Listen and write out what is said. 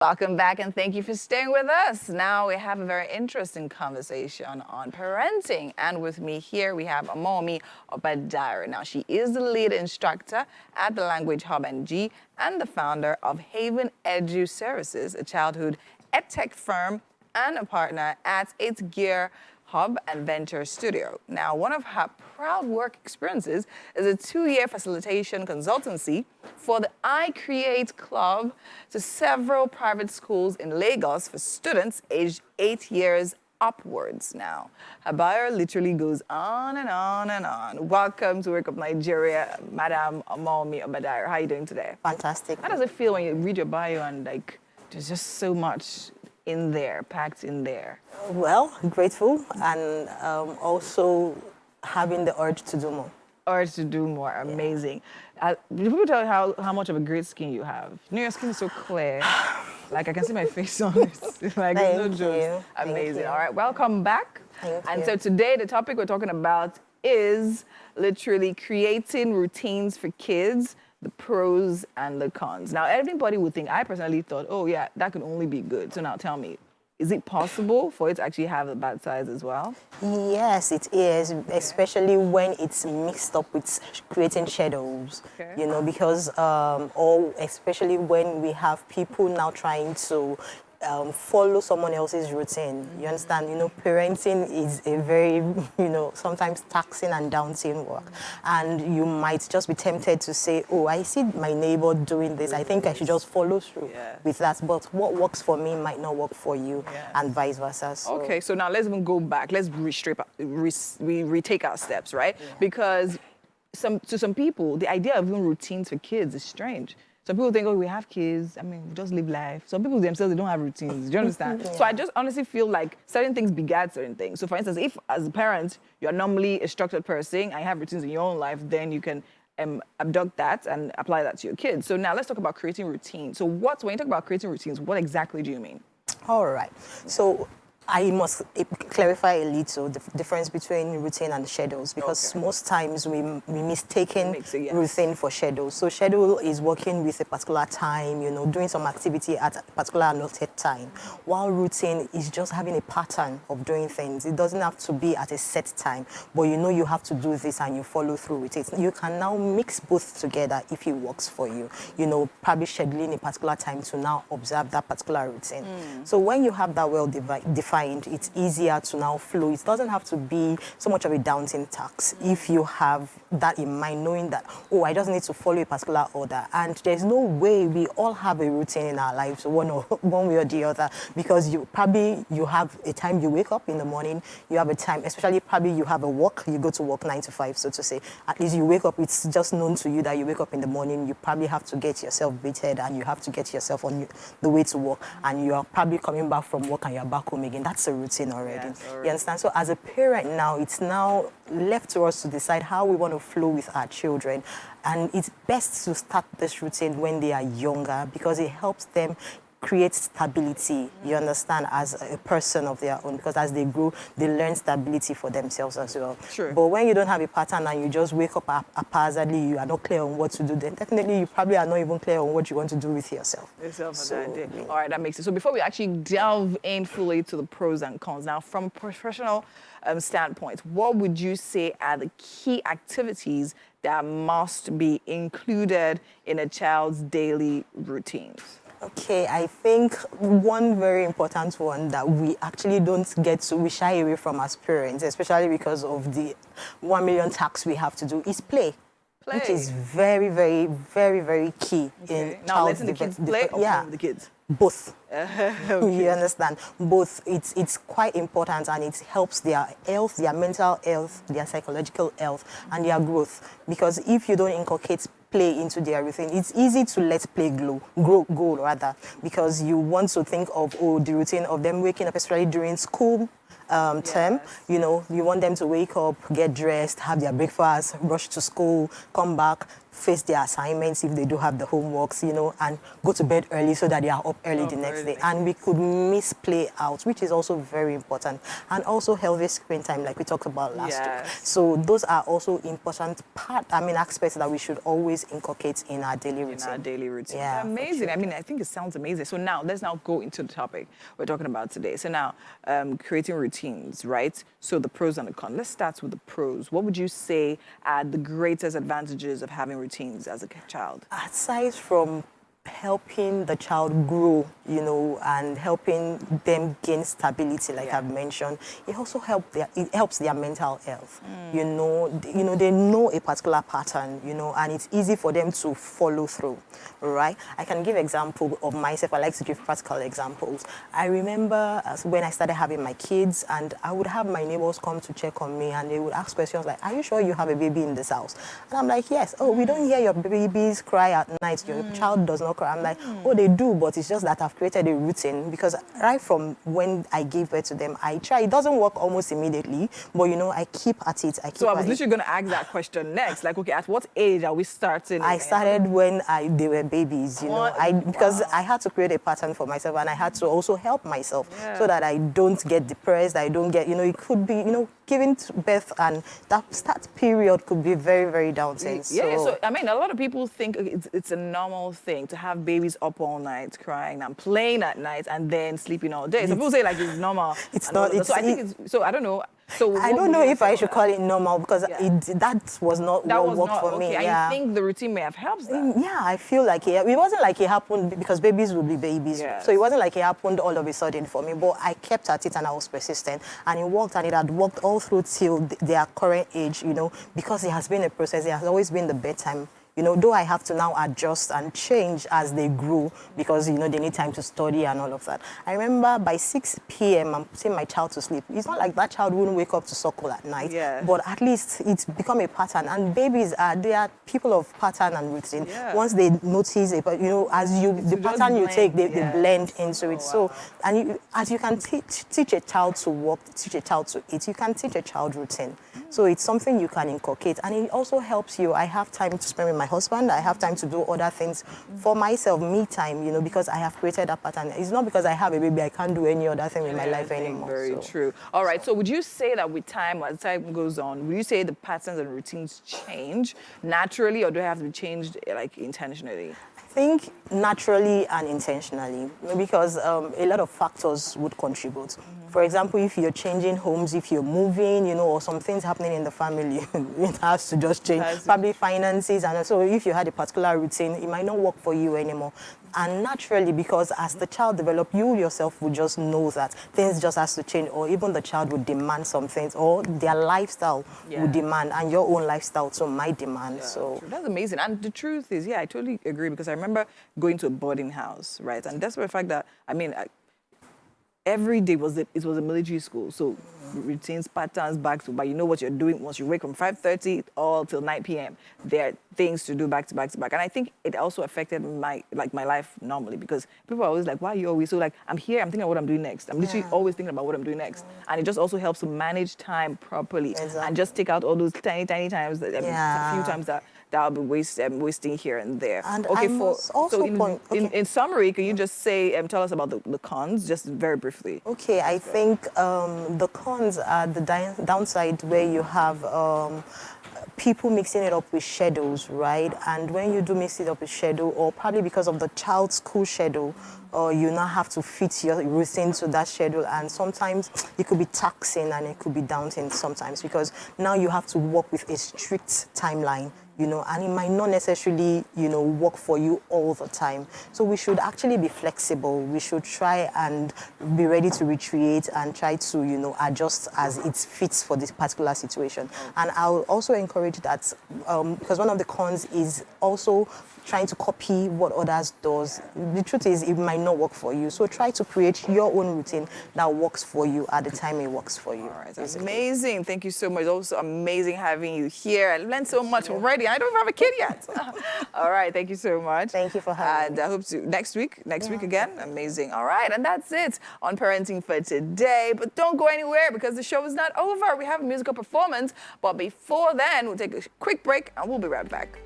Welcome back and thank you for staying with us. Now we have a very interesting conversation on parenting. And with me here we have Amomi Obadiah. Now she is the lead instructor at the Language Hub NG and the founder of Haven Edu Services, a childhood edtech firm and a partner at Its Gear Hub and Venture Studio. Now, one of her proud work experiences is a 2-year facilitation consultancy for the I Create Club to several private schools in Lagos for students aged 8 years upwards. Now, her bio literally goes on and on and on. Welcome to Wake Up Nigeria, Madam Amomi Obadiah. How are you doing today? Fantastic. How does it feel when you read your bio and there's just so much in there, packed in there? Well, grateful and also having the urge to do more. Urge to do more, amazing. Do people tell you how much of a great skin you have? You know, your skin is so clear. Like, I can see my face on it. It's like, no jokes. Amazing. All right, welcome back. Thank you. So today, the topic we're talking about is literally creating routines for kids, the pros and the cons. Now, everybody would think, I personally thought, oh yeah, that could only be good. So now tell me, is it possible for it to actually have the bad sides as well? Yes, it is, especially when it's mixed up with creating shadows, you know, because, or especially when we have people now trying to follow someone else's routine. You understand? You know, parenting is a very, you know, sometimes taxing and daunting work. And you might just be tempted to say, oh, I see my neighbor doing this. I think I should just follow through with that. But what works for me might not work for you and vice versa. So. Okay, so now let's even go back. Let's retake our steps, right? Because to some people, the idea of even routines for kids is strange. Some people think, oh, we have kids, I mean, we just live life. Some people themselves, they don't have routines, do you understand? So I just honestly feel like certain things begat certain things. So for instance, if as a parent, you're normally a structured person and you have routines in your own life, then you can abduct that and apply that to your kids. So now let's talk about creating routines. So when you talk about creating routines, what exactly do you mean? All right. So I must clarify a little the difference between routine and schedules, because most times we mistaken routine for schedule. So schedule is working with a particular time, you know, doing some activity at a particular allotted time, while routine is just having a pattern of doing things. It doesn't have to be at a set time, but you know you have to do this and you follow through with it. You can now mix both together if it works for you. You know, probably scheduling a particular time to now observe that particular routine. So when you have that well defined, it's easier to now flow. It doesn't have to be so much of a daunting task if you have that in mind, knowing that, oh, I just need to follow a particular order. And there's no way we all have a routine in our lives, one way or the other, because you have a time you wake up in the morning, you have a time, especially probably you have a work, you go to work 9 to 5, so to say. At least you wake up, it's just known to you that you wake up in the morning, you probably have to get yourself baited and you have to get yourself on the way to work, and you are probably coming back from work and you're back home again. That's a routine already. You understand? So as a parent now, it's now left to us to decide how we want to flow with our children. And it's best to start this routine when they are younger, because it helps them create stability, you understand, as a person of their own, because as they grow, they learn stability for themselves as well. True. But when you don't have a pattern and you just wake up haphazardly, you are not clear on what to do, then definitely you probably are not even clear on what you want to do with yourself. All right, that makes sense. So before we actually delve in fully to the pros and cons, now from a professional standpoint, what would you say are the key activities that must be included in a child's daily routines? Okay, I think one very important one that we actually don't get to, we shy away from as parents, especially because of the 1 million tasks we have to do, is play. Which is very, very, very, very key in now letting the kids play or play with the kids? Both. You understand? Both. It's quite important, and it helps their health, their mental health, their psychological health, and their growth. Because if you don't inculcate play into their routine, it's easy to let play grow rather, because you want to think of, oh, the routine of them waking up, especially during school term. You know, you want them to wake up, get dressed, have their breakfast, rush to school, come back, face their assignments if they do have the homeworks, you know, and go to bed early so that they are up early the next day. And we could miss play out, which is also very important. And also healthy screen time, like we talked about last week. So those are also important aspects that we should always inculcate in our daily routine. Yeah, amazing. I mean, I think it sounds amazing. So now let's now go into the topic we're talking about today. So now, creating routines, right? So the pros and the cons. Let's start with the pros. What would you say are the greatest advantages of having routines as a child? Aside from helping the child grow, you know, and helping them gain stability, like I've mentioned, it also helps their mental health. You know, they know a particular pattern, you know, and it's easy for them to follow through, right? I can give example of myself. I like to give practical examples. I remember when I started having my kids, and I would have my neighbors come to check on me, and they would ask questions like, "Are you sure you have a baby in this house?" And I'm like, "Yes." "Oh, we don't hear your babies cry at night. Your child does not cry." I'm like, "Oh, they do, but it's just that I've created a routine," because right from when I gave birth to them, I try. It doesn't work almost immediately, but you know, I keep at it. So I was literally going to ask that question next. Like, okay, at what age are we starting? I started when they were babies, you know, because I had to create a pattern for myself, and I had to also help myself so that I don't get depressed. I don't get, you know, it could be, you know, giving birth, and that period could be very, very daunting. So I mean, a lot of people think it's a normal thing to have babies up all night crying and playing at night and then sleeping all day. So people say like it's normal. It's not. So I think it's, so I don't know. So I don't know if I should call it normal, because that was not what worked for me. And you think the routine may have helped that? Yeah, I feel like it wasn't like it happened because babies will be babies. So it wasn't like it happened all of a sudden for me, but I kept at it and I was persistent, and it worked, and it had worked all through till their current age, you know, because it has been a process. It has always been the bedtime. You know, though I have to now adjust and change as they grow, because, you know, they need time to study and all of that. I remember by 6 p.m. I'm putting my child to sleep. It's not like that child wouldn't wake up to suckle at night, but at least it's become a pattern. And babies they are people of pattern and routine. Once they notice it, but you know, as the pattern you take, they blend into it. So, and as you can teach a child to walk, teach a child to eat, you can teach a child routine. So it's something you can inculcate, and it also helps you. I have time to spend with my husband. I have time to do other things for myself, me time, you know, because I have created that pattern. It's not because I have a baby I can't do any other thing in my life anymore. Very true. All right, so would you say that with time, as time goes on, would you say the patterns and routines change naturally, or do they have to be changed like intentionally? I think naturally and intentionally, because a lot of factors would contribute. For example, if you're changing homes, if you're moving, you know, or some things happening in the family, it has to just change. Probably finances, and so if you had a particular routine, it might not work for you anymore. And naturally, because as the child develops, you yourself will just know that things just has to change, or even the child would demand some things, or their lifestyle would demand, and your own lifestyle too might demand. So that's amazing. And the truth is, I totally agree, because I remember going to a boarding house, right? And that's the fact that, I mean, every day was a military school, so routines, patterns, back to back. You know what you're doing once you wake from 5:30 all till 9 p.m. There are things to do back to back to back, and I think it also affected my life normally, because people are always like, "Why are you always so like?" I'm here, I'm thinking of what I'm doing next. I'm literally always thinking about what I'm doing next, and it just also helps to manage time properly and just take out all those tiny times, a few times that I'll be wasting here and there. And in summary, can you just say, tell us about the cons, just very briefly? Okay, I think the cons are the downside, where you have people mixing it up with schedules, right? And when you do mix it up with schedule, or probably because of the child's school schedule, you now have to fit your routine to that schedule, and sometimes it could be taxing and it could be daunting sometimes, because now you have to work with a strict timeline, you know, and it might not necessarily, you know, work for you all the time. So we should actually be flexible. We should try and be ready to recreate and try to, you know, adjust as it fits for this particular situation. And I'll also encourage that, because one of the cons is also trying to copy what others does. The truth is, it might not work for you. So try to create your own routine that works for you at the time it works for you. All right, that's amazing. Thank you so much. Also amazing having you here. I learned so much already. I don't even have a kid yet. All right, thank you so much. Thank you for having me. And I hope to next week again. Amazing. All right, and that's it on parenting for today. But don't go anywhere because the show is not over. We have a musical performance, but before then, we'll take a quick break and we'll be right back.